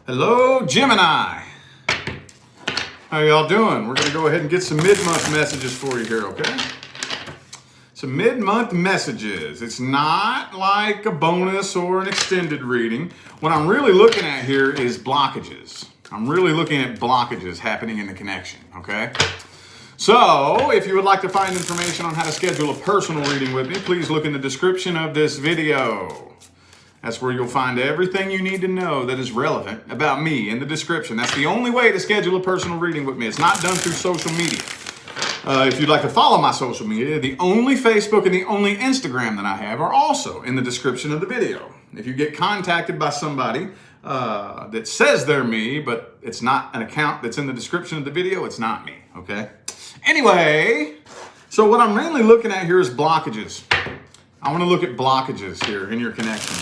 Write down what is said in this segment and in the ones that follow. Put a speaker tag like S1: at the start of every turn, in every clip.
S1: Hello, Gemini. How y'all doing? We're going to go ahead and get some mid-month messages for you here, okay? Some mid-month messages. It's not like a bonus or an extended reading. What I'm really looking at here is blockages. I'm really looking at blockages happening in the connection, okay? So, if you would like to find information on how to schedule a personal reading with me, please look in the description of this video. That's where you'll find everything you need to know that is relevant about me in the description. That's the only way to schedule a personal reading with me. It's not done through social media. If you'd like to follow my social media, the only Facebook and the only Instagram that I have are also in the description of the video. If you get contacted by somebody that says they're me, but it's not an account that's in the description of the video, it's not me, okay? Anyway, so what I'm mainly looking at here is blockages. I want to look at blockages here in your connection.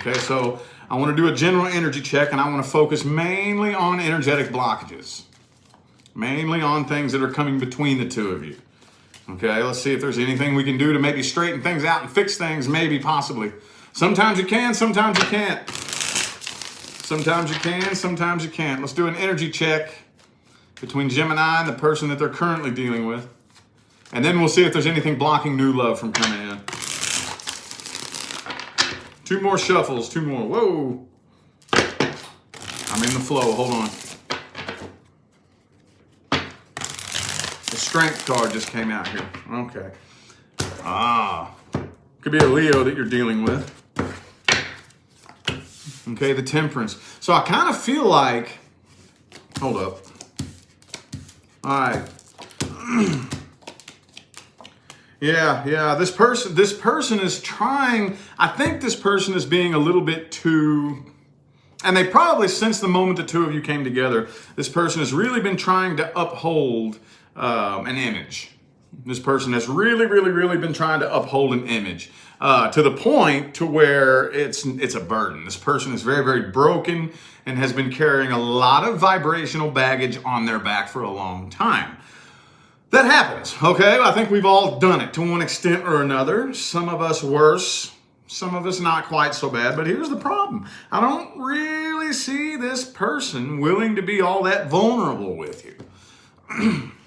S1: Okay, so I want to do a general energy check, and I want to focus mainly on energetic blockages. Mainly on things that are coming between the two of you. Okay, let's see if there's anything we can do to maybe straighten things out and fix things, maybe, possibly. Sometimes you can, sometimes you can't. Sometimes you can, sometimes you can't. Let's do an energy check between Gemini and the person that they're currently dealing with. And then we'll see if there's anything blocking new love from coming in. Two more shuffles, two more. Whoa. I'm in the flow, hold on. The strength card just came out here. Okay. Could be a Leo that you're dealing with. Okay, the temperance. So I kind of feel like, hold up. All right. Yeah, this person is trying, I think this person is being a little bit too, and they probably, since the moment the two of you came together, this person has really been trying to uphold an image. This person has really been trying to uphold an image to the point to where it's a burden. This person is very broken and has been carrying a lot of vibrational baggage on their back for a long time. That happens, okay? I think we've all done it to one extent or another. Some of us worse, some of us not quite so bad. But here's the problem. I don't really see this person willing to be all that vulnerable with you.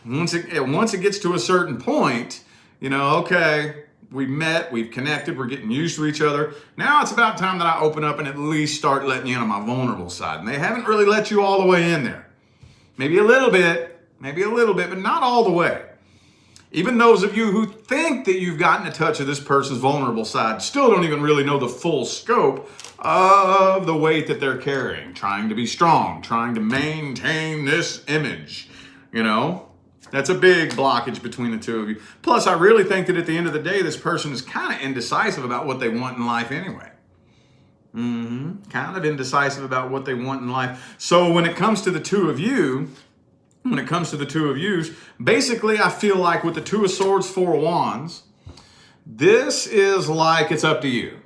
S1: Once it gets to a certain point, you know, okay, we met, we've connected, we're getting used to each other. Now it's about time that I open up and at least start letting you in on my vulnerable side. And they haven't really let you all the way in there. Maybe a little bit, but not all the way. Even those of you who think that you've gotten a touch of this person's vulnerable side still don't even really know the full scope of the weight that they're carrying, trying to be strong, trying to maintain this image, you know? That's a big blockage between the two of you. Plus, I really think that at the end of the day, this person is kind of indecisive about what they want in life anyway. Kind of indecisive about what they want in life. So when it comes to the two of you, basically I feel like with the Two of Swords, Four of Wands, this is like it's up to you.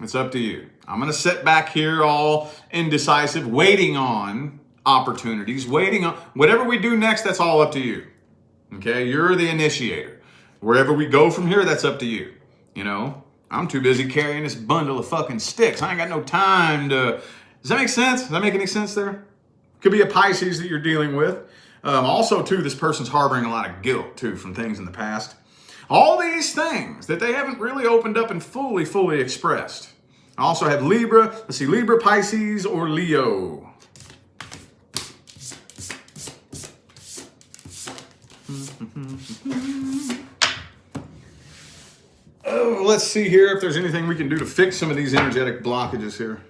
S1: It's up to you. I'm going to sit back here all indecisive, waiting on opportunities, waiting on whatever we do next, that's all up to you. Okay? You're the initiator. Wherever we go from here, that's up to you. You know? I'm too busy carrying this bundle of fucking sticks. I ain't got no time to... Does that make sense? Does that make any sense there? Could be a Pisces that you're dealing with. Also, too, this person's harboring a lot of guilt, too, from things in the past. All these things that they haven't really opened up and fully expressed. I also have Libra. Let's see, Libra, Pisces, or Leo. Oh, let's see here if there's anything we can do to fix some of these energetic blockages here.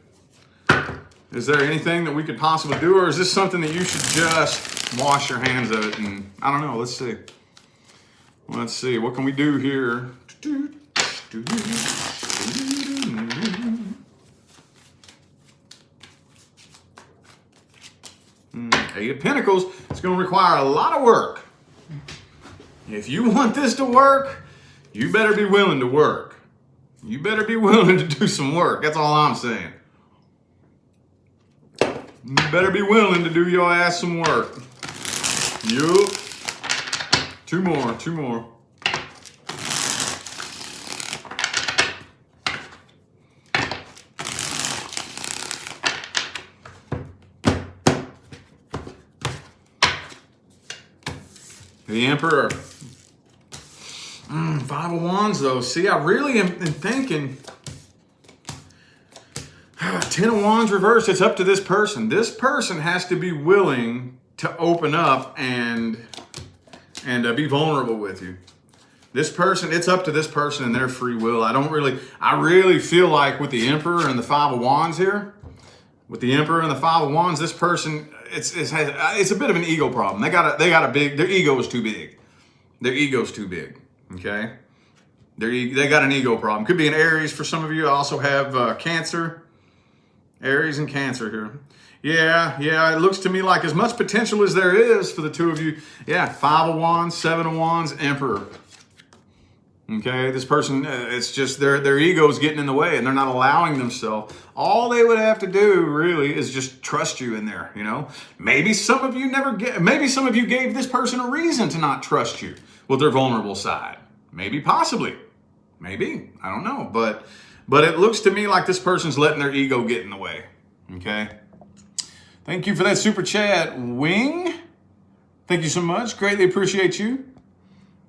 S1: Is there anything that we could possibly do, or is this something that you should just wash your hands of it? And I don't know. Let's see. Let's see. What can we do here? Eight of Pentacles. It's going to require a lot of work. If you want this to work, you better be willing to work. You better be willing to do some work. That's all I'm saying. You better be willing to do your ass some work. Yup. Two more. The Emperor. Five of Wands, though. See, I really am thinking. 10 of Wands reversed. It's up to this person. This person has to be willing to open up and be vulnerable with you. This person, it's up to this person and their free will. I really feel like with the Emperor and the Five of Wands here, with the Emperor and the Five of Wands, this person, it's a bit of an ego problem. They got a big, their ego is too big. Their ego's too big, okay? They got an ego problem. Could be an Aries for some of you. I also have Cancer. Aries and Cancer here. Yeah, it looks to me like as much potential as there is for the two of you. Yeah, Five of Wands, Seven of Wands, Emperor. Okay, this person, it's just their ego's getting in the way and they're not allowing themselves. All they would have to do really is just trust you in there, you know? Maybe some of you gave this person a reason to not trust you with their vulnerable side. Maybe, possibly. Maybe, I don't know. But it looks to me like this person's letting their ego get in the way, okay? Thank you for that super chat, Wing. Thank you so much. Greatly appreciate you.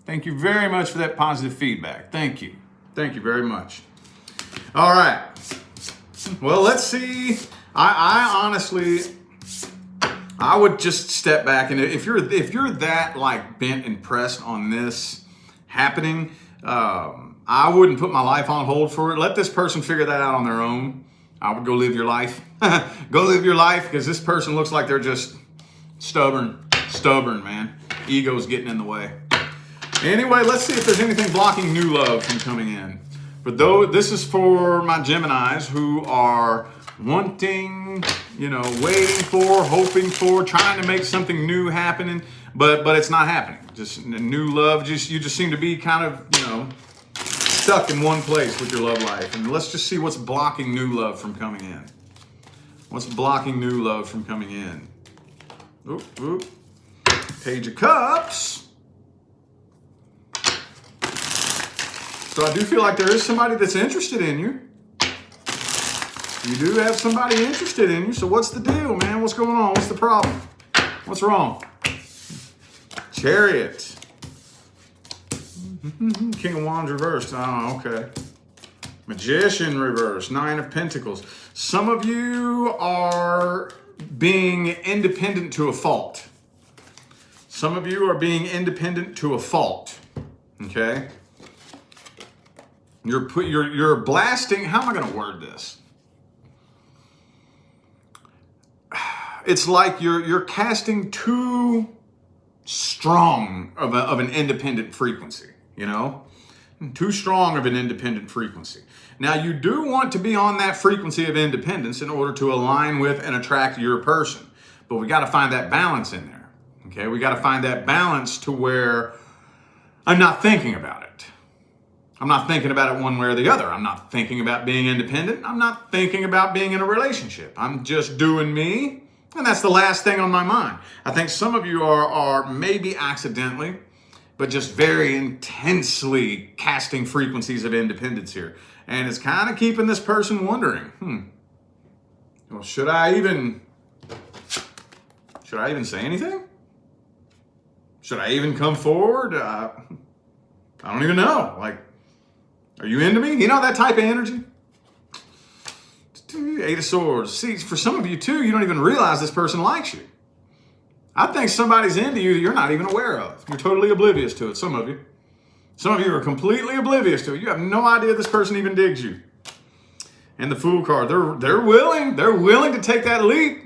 S1: Thank you very much for that positive feedback. Thank you. Thank you very much. All right. Well, let's see. I honestly, I would just step back, and if you're that like bent and pressed on this happening, I wouldn't put my life on hold for it. Let this person figure that out on their own. I would go live your life. Go live your life, because this person looks like they're just stubborn, man. Ego's getting in the way. Anyway, let's see if there's anything blocking new love from coming in. But though this is for my Geminis who are wanting, waiting for, hoping for, trying to make something new happen, but it's not happening. Just new love. You just seem to be kind of, stuck in one place with your love life. And let's just see what's blocking new love from coming in. What's blocking new love from coming in? Oop. Page of Cups. So I do feel like there is somebody that's interested in you. You do have somebody interested in you. So what's the deal, man? What's going on? What's the problem? What's wrong? Chariot. King of Wands reversed. Oh, okay. Magician reversed. Nine of Pentacles. Some of you are being independent to a fault. Some of you are being independent to a fault. Okay? You're blasting. How am I going to word this? It's like you're casting too strong of an independent frequency, Too strong of an independent frequency. Now, you do want to be on that frequency of independence in order to align with and attract your person. But we got to find that balance in there. Okay? We got to find that balance to where I'm not thinking about it. I'm not thinking about it one way or the other. I'm not thinking about being independent. I'm not thinking about being in a relationship. I'm just doing me. And that's the last thing on my mind. I think some of you are maybe accidentally, but just very intensely casting frequencies of independence here. And it's kind of keeping this person wondering, well, should I even say anything? Should I even come forward? I don't even know. Like, are you into me? That type of energy? Eight of Swords. See, for some of you too, you don't even realize this person likes you. I think somebody's into you that you're not even aware of. You're totally oblivious to it, some of you. Some of you are completely oblivious to it. You have no idea this person even digs you. And the Fool card, they're willing to take that leap.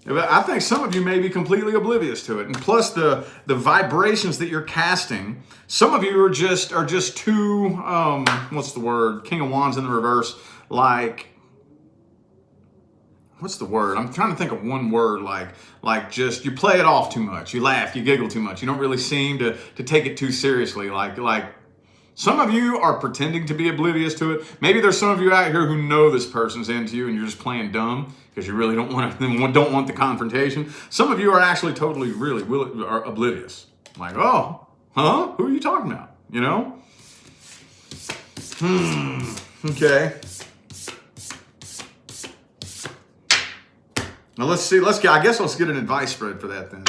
S1: I think some of you may be completely oblivious to it. And plus the vibrations that you're casting, some of you are just too, what's the word? King of Wands in the reverse, like, what's the word? I'm trying to think of one word, like just, you play it off too much. You laugh, you giggle too much. You don't really seem to take it too seriously. Like some of you are pretending to be oblivious to it. Maybe there's some of you out here who know this person's into you and you're just playing dumb because you really don't want the confrontation. Some of you are actually totally, really are oblivious. Like, oh, huh? Who are you talking about? Okay. Now let's see. I guess let's get an advice spread for that then.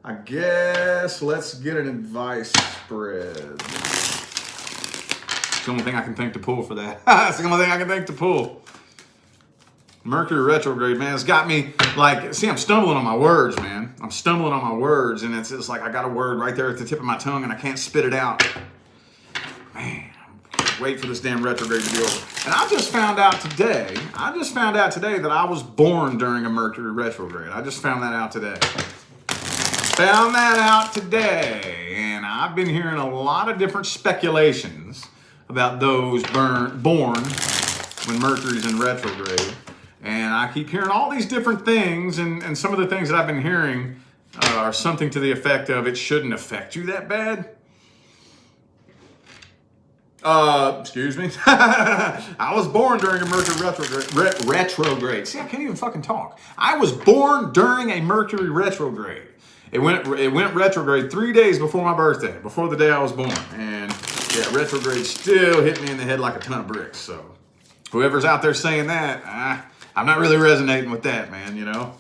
S1: I guess let's get an advice spread. It's the only thing I can think to pull for that. It's the only thing I can think to pull. Mercury retrograde, man, it's got me like, see, I'm stumbling on my words, man. I'm stumbling on my words, and it's like I got a word right there at the tip of my tongue, and I can't spit it out. Man, wait for this damn retrograde to be over. And I just found out today that I was born during a Mercury retrograde. I just found that out today. And I've been hearing a lot of different speculations about those born when Mercury's in retrograde. And I keep hearing all these different things, and some of the things that I've been hearing are something to the effect of, it shouldn't affect you that bad. Excuse me. I was born during a Mercury retrograde. See, I can't even fucking talk. I was born during a Mercury retrograde. It went retrograde 3 days before my birthday, before the day I was born. And yeah, retrograde still hit me in the head like a ton of bricks. So whoever's out there saying that, I'm not really resonating with that, man, you know?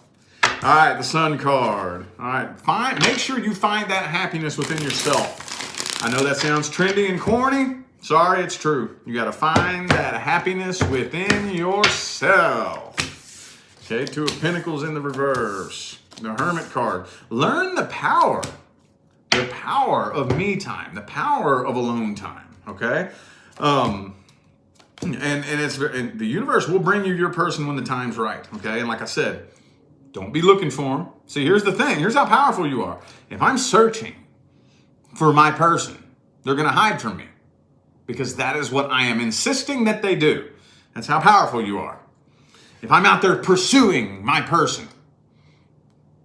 S1: All right, the Sun card. All right, make sure you find that happiness within yourself. I know that sounds trendy and corny. Sorry, it's true. You got to find that happiness within yourself. Okay, Two of Pentacles in the reverse. The Hermit card. Learn the power of me time, the power of alone time, okay? And the universe will bring you your person when the time's right, okay? And like I said, don't be looking for them. See, here's the thing. Here's how powerful you are. If I'm searching for my person, they're going to hide from me because that is what I am insisting that they do. That's how powerful you are. If I'm out there pursuing my person,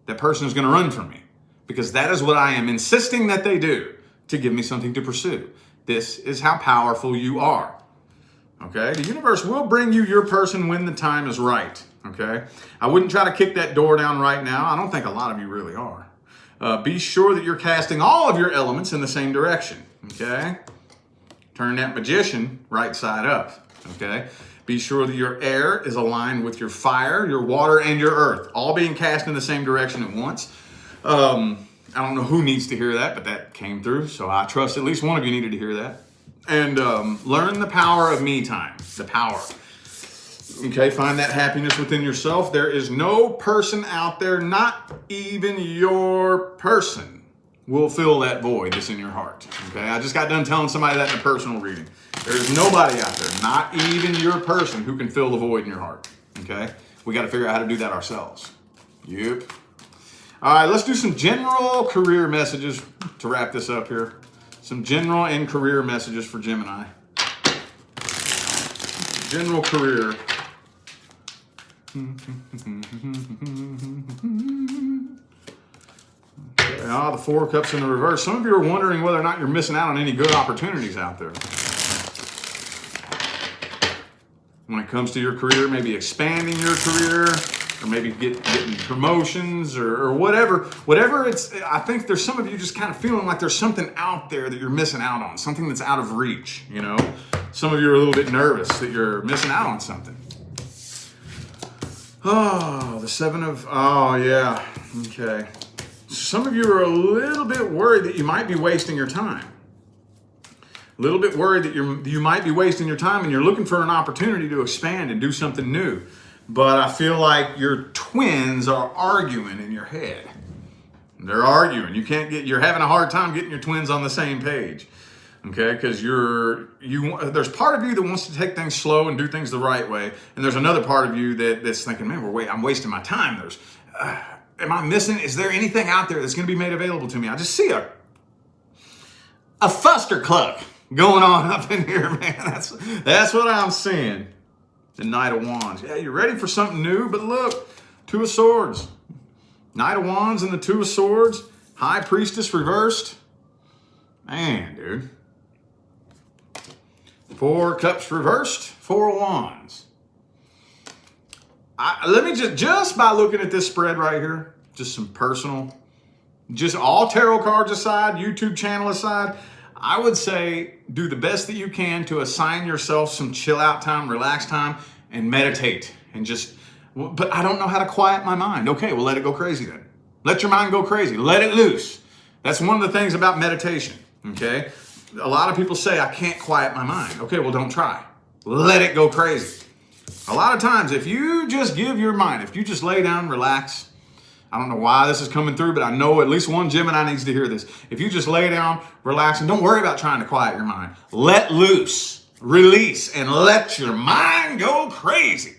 S1: that person is going to run from me because that is what I am insisting that they do to give me something to pursue. This is how powerful you are. Okay? The universe will bring you your person when the time is right. Okay? I wouldn't try to kick that door down right now. I don't think a lot of you really are. Be sure that you're casting all of your elements in the same direction. Okay? Turn that Magician right side up. Okay? Be sure that your air is aligned with your fire, your water, and your earth, all being cast in the same direction at once. I don't know who needs to hear that, but that came through, so I trust at least one of you needed to hear that. And learn the power of me time, the power. Okay, find that happiness within yourself. There is no person out there, not even your person, will fill that void that's in your heart. Okay, I just got done telling somebody that in a personal reading. There is nobody out there, not even your person, who can fill the void in your heart. Okay, we got to figure out how to do that ourselves. Yep. All right, let's do some general career messages to wrap this up here. Some general and career messages for Gemini. General career. Okay, the Four of Cups in the reverse. Some of you are wondering whether or not you're missing out on any good opportunities out there. When it comes to your career, maybe expanding your career, or maybe getting promotions or whatever. Whatever it's, I think there's some of you just kind of feeling like there's something out there that you're missing out on, something that's out of reach, you know? Some of you are a little bit nervous that you're missing out on something. Oh, the oh yeah, okay. Some of you are a little bit worried that you might be wasting your time. A little bit worried that you might be wasting your time and you're looking for an opportunity to expand and do something new. But I feel like your twins are arguing in your head. They're arguing. You're having a hard time getting your twins on the same page. Okay, because there's part of you that wants to take things slow and do things the right way, and there's another part of you that's thinking, man, I'm wasting my time. Am I missing? Is there anything out there that's going to be made available to me? I just see a fustercluck going on up in here, man. That's what I'm seeing. The Knight of Wands. Yeah, you're ready for something new, but look, Two of Swords. Knight of Wands and the Two of Swords. High Priestess reversed. Man, dude. Four Cups reversed. Four of Wands. Let me just by looking at this spread right here, just some personal, just all tarot cards aside, YouTube channel aside, I would say do the best that you can to assign yourself some chill out time, relax time, and meditate. But I don't know how to quiet my mind. Okay, well, let it go crazy then. Let your mind go crazy. Let it loose. That's one of the things about meditation, okay? A lot of people say, I can't quiet my mind. Okay, well, don't try. Let it go crazy. A lot of times, if you just give your mind, if you just lay down, relax, I don't know why this is coming through, but I know at least one Gemini needs to hear this. If you just lay down, relax, and don't worry about trying to quiet your mind. Let loose, release, and let your mind go crazy.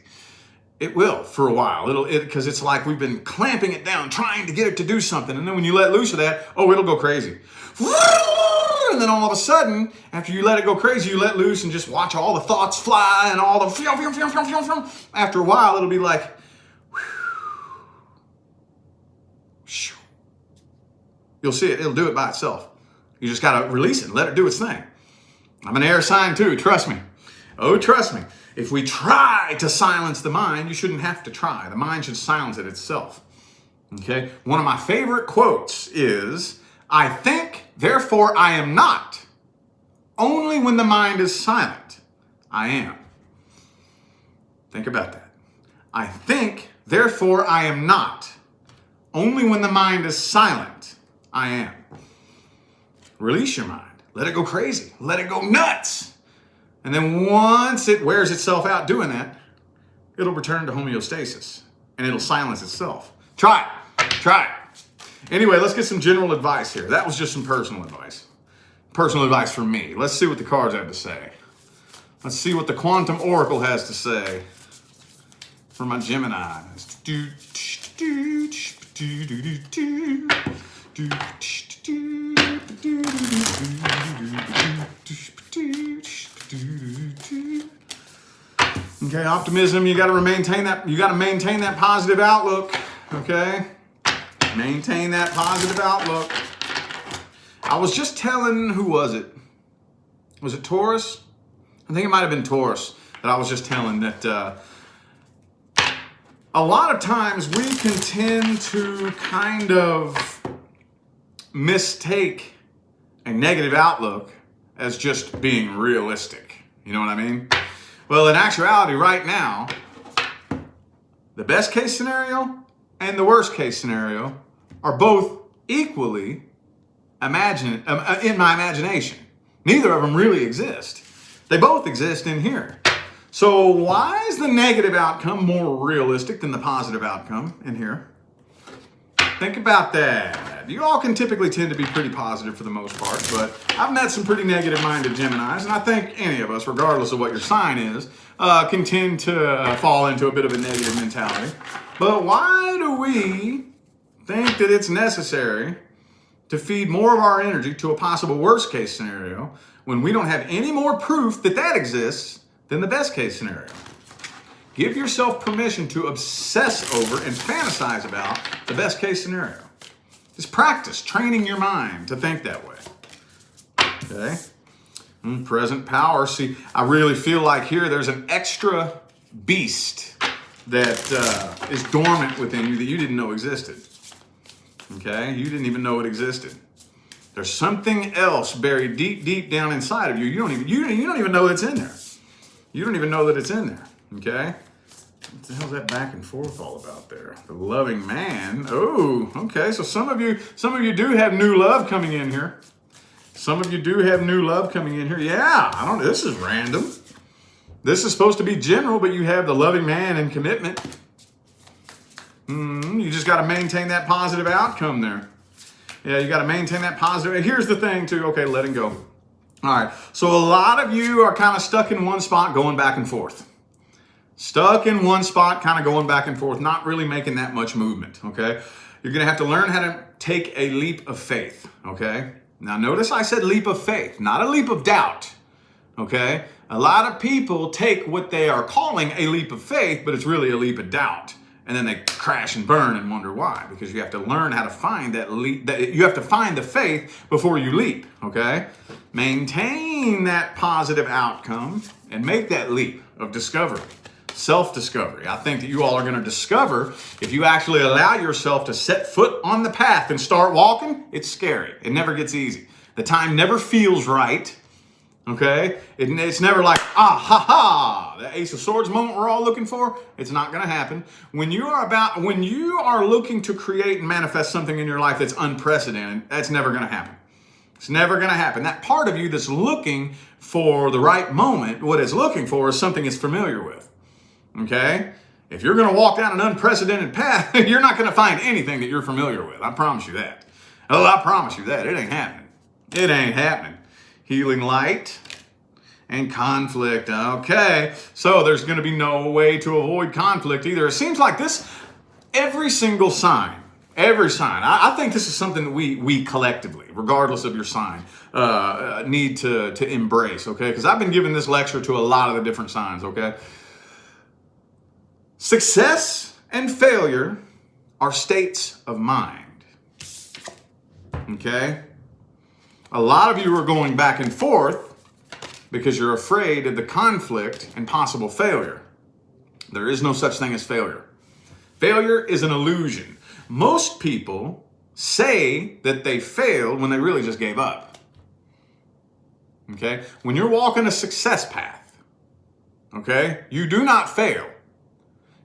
S1: It will for a while. Because it's like we've been clamping it down, trying to get it to do something. And then when you let loose of that, it'll go crazy. And then all of a sudden, after you let it go crazy, you let loose and just watch all the thoughts fly and all the... After a while, it'll be like... You'll see it. It'll do it by itself. You just got to release it and let it do its thing. I'm an air sign too. Trust me. Oh, trust me. If we try to silence the mind, you shouldn't have to try. The mind should silence it itself. Okay? One of my favorite quotes is, I think, therefore I am not. Only when the mind is silent, I am. Think about that. I think, therefore I am not. Only when the mind is silent, I am. Release your mind. Let it go crazy. Let it go nuts. And then once it wears itself out doing that, it'll return to homeostasis and it'll silence itself. Try it. Try it. Anyway, let's get some general advice here. That was just some personal advice. Personal advice from me. Let's see what the cards have to say. Let's see what the quantum oracle has to say for my Gemini. Okay, optimism, you got to maintain that positive outlook, okay? Maintain that positive outlook. I was just telling, who was it? Was it Taurus? I think it might have been Taurus that I was just telling that a lot of times we can tend to kind of mistake a negative outlook as just being realistic. You know what I mean? Well, in actuality, right now, the best case scenario and the worst case scenario are both equally in my imagination. Neither of them really exist. They both exist in here. So why is the negative outcome more realistic than the positive outcome in here? Think about that. You all can typically tend to be pretty positive for the most part, but I've met some pretty negative-minded Geminis, and I think any of us, regardless of what your sign is, can tend to fall into a bit of a negative mentality. But why do we think that it's necessary to feed more of our energy to a possible worst-case scenario when we don't have any more proof that that exists than the best-case scenario? Give yourself permission to obsess over and fantasize about the best case scenario. Just practice training your mind to think that way. Okay? Present power. See, I really feel like here there's an extra beast that is dormant within you that you didn't know existed. Okay? You didn't even know it existed. There's something else buried deep, deep down inside of you. You don't even know it's in there. You don't even know that it's in there. Okay? What the hell's that back and forth all about there? The loving man. Oh, okay. So some of you do have new love coming in here. Some of you do have new love coming in here. Yeah, I don't know. This is random. This is supposed to be general, but you have the loving man and commitment. You just got to maintain that positive outcome there. Yeah, you got to maintain that positive. Here's the thing too. Okay, letting go. All right. So a lot of you are kind of stuck in one spot going back and forth. Stuck in one spot, kind of going back and forth, not really making that much movement, okay? You're going to have to learn how to take a leap of faith, okay? Now, notice I said leap of faith, not a leap of doubt, okay? A lot of people take what they are calling a leap of faith, but it's really a leap of doubt. And then they crash and burn and wonder why, because you have to learn how to find that leap. You have to find the faith before you leap, okay? Maintain that positive outcome and make that leap of discovery. Self-discovery. I think that you all are going to discover if you actually allow yourself to set foot on the path and start walking, it's scary. It never gets easy. The time never feels right. Okay? It's never like, ah, ha, ha. The Ace of Swords moment we're all looking for, it's not going to happen. When you are looking to create and manifest something in your life that's unprecedented, that's never going to happen. It's never going to happen. That part of you that's looking for the right moment, what it's looking for is something it's familiar with. Okay? If you're going to walk down an unprecedented path, you're not going to find anything that you're familiar with. I promise you that. Oh, I promise you that. It ain't happening. It ain't happening. Healing light and conflict. Okay. So there's going to be no way to avoid conflict either. It seems like this, every single sign, I think this is something that we collectively, regardless of your sign, need to embrace, okay? Because I've been giving this lecture to a lot of the different signs, okay? Success and failure are states of mind, okay? A lot of you are going back and forth because you're afraid of the conflict and possible failure. There is no such thing as failure. Failure is an illusion. Most people say that they failed when they really just gave up. Okay? When you're walking a success path, okay, you do not fail.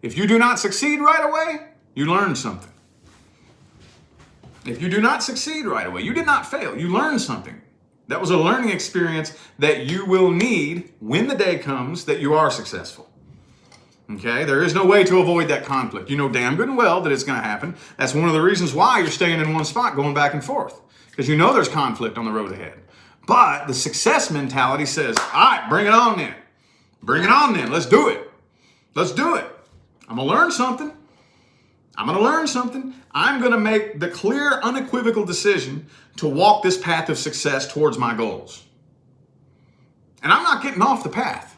S1: If you do not succeed right away, you learn something. If you do not succeed right away, you did not fail. You learned something. That was a learning experience that you will need when the day comes that you are successful. Okay, there is no way to avoid that conflict. You know damn good and well that it's going to happen. That's one of the reasons why you're staying in one spot, going back and forth, because you know there's conflict on the road ahead. But the success mentality says, all right, bring it on then. Bring it on then. Let's do it. Let's do it. I'm going to learn something. I'm going to learn something. I'm going to make the clear, unequivocal decision to walk this path of success towards my goals. And I'm not getting off the path.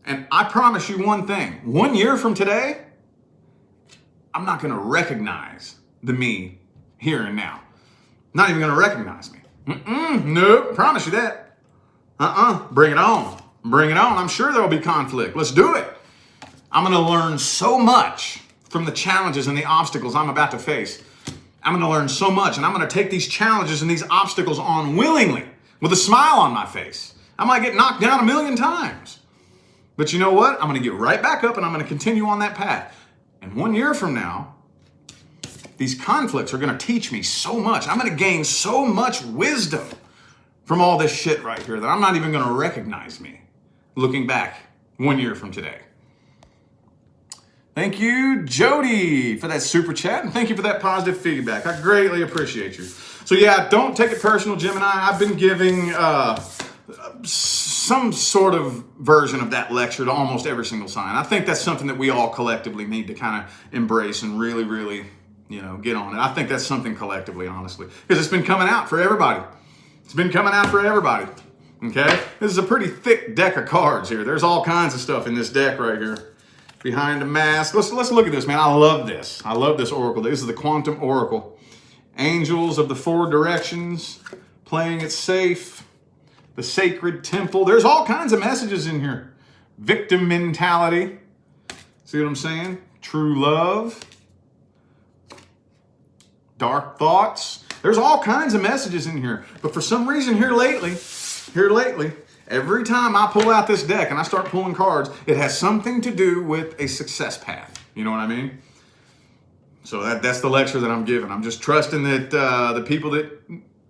S1: And I promise you one thing, 1 year from today, I'm not going to recognize the me here and now. Not even going to recognize me. Nope, promise you that. Bring it on. Bring it on. I'm sure there'll be conflict. Let's do it. I'm going to learn so much from the challenges and the obstacles I'm about to face. I'm going to learn so much, and I'm going to take these challenges and these obstacles on willingly with a smile on my face. I might get knocked down 1,000,000 times. But you know what? I'm going to get right back up and I'm going to continue on that path. And 1 year from now, these conflicts are going to teach me so much. I'm going to gain so much wisdom from all this shit right here that I'm not even going to recognize me looking back 1 year from today. Thank you, Jody, for that super chat, and thank you for that positive feedback. I greatly appreciate you. So yeah, don't take it personal, Gemini. I've been giving some sort of version of that lecture to almost every single sign. I think that's something that we all collectively need to kind of embrace and really, really, get on it. I think that's something collectively, honestly, because it's been coming out for everybody. It's been coming out for everybody. Okay, this is a pretty thick deck of cards here. There's all kinds of stuff in this deck right here. Behind the mask. Let's look at this, man. I love this. I love this oracle. This is the Quantum Oracle. Angels of the four directions, playing it safe. The sacred temple. There's all kinds of messages in here. Victim mentality. See what I'm saying? True love. Dark thoughts. There's all kinds of messages in here. But for some reason here lately, every time I pull out this deck and I start pulling cards, it has something to do with a success path. You know what I mean? So that's the lecture that I'm giving. I'm just trusting that the people that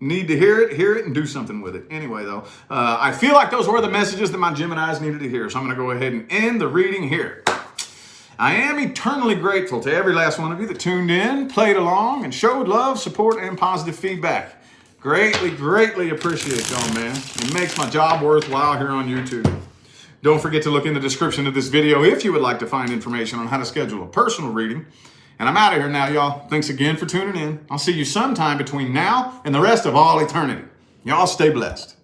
S1: need to hear it and do something with it. Anyway, though, I feel like those were the messages that my Geminis needed to hear. So I'm going to go ahead and end the reading here. I am eternally grateful to every last one of you that tuned in, played along, and showed love, support, and positive feedback. Greatly, greatly appreciate y'all, man. It makes my job worthwhile here on YouTube. Don't forget to look in the description of this video if you would like to find information on how to schedule a personal reading. And I'm out of here now, y'all. Thanks again for tuning in. I'll see you sometime between now and the rest of all eternity. Y'all stay blessed.